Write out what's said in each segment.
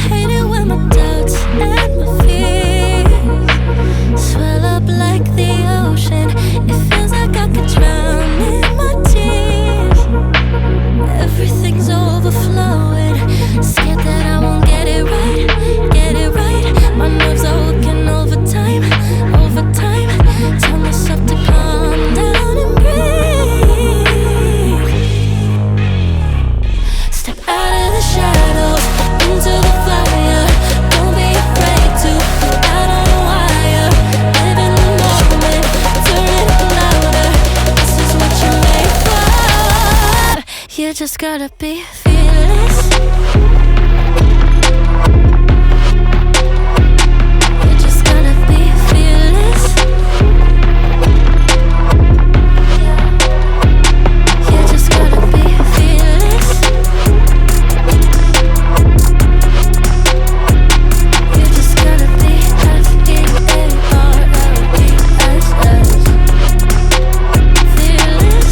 Hate it when my doubts and my fears swell up like the ocean. It feels like I could drown in my tears. Everything's overflowing. Scared that I won't get it right, get it right. My nerves are working overtime, overtime. Tell myself to calm down and breathe. Step out of the shadows into the fire. Don't be afraid to go out on a wire. Live in the moment, turn it up louder. This is what you're made for. You just gotta be fearless. You just gotta be fearless. You just gotta be fearless. You just gotta be Fearless. Fearless.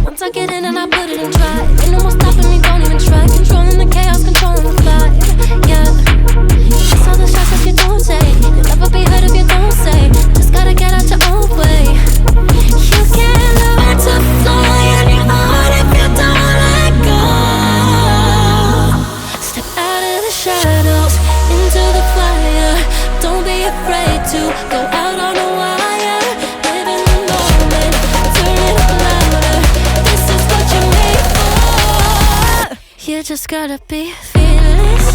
Once I get in and I put it in try, ain't no more stopping me, don't even try. Controlling the chaos, controlling the vibe. Yeah. It's all the shots that you don't take. You'll never be heard if you don't say. Just gotta get out your own way. You can't learn to fly on your own if you don't let go. Step out of the shadows into the fire. Don't be afraid to go out on a wire. Live in the moment, turn it up louder. This is what you're made for. You just gotta be fearless.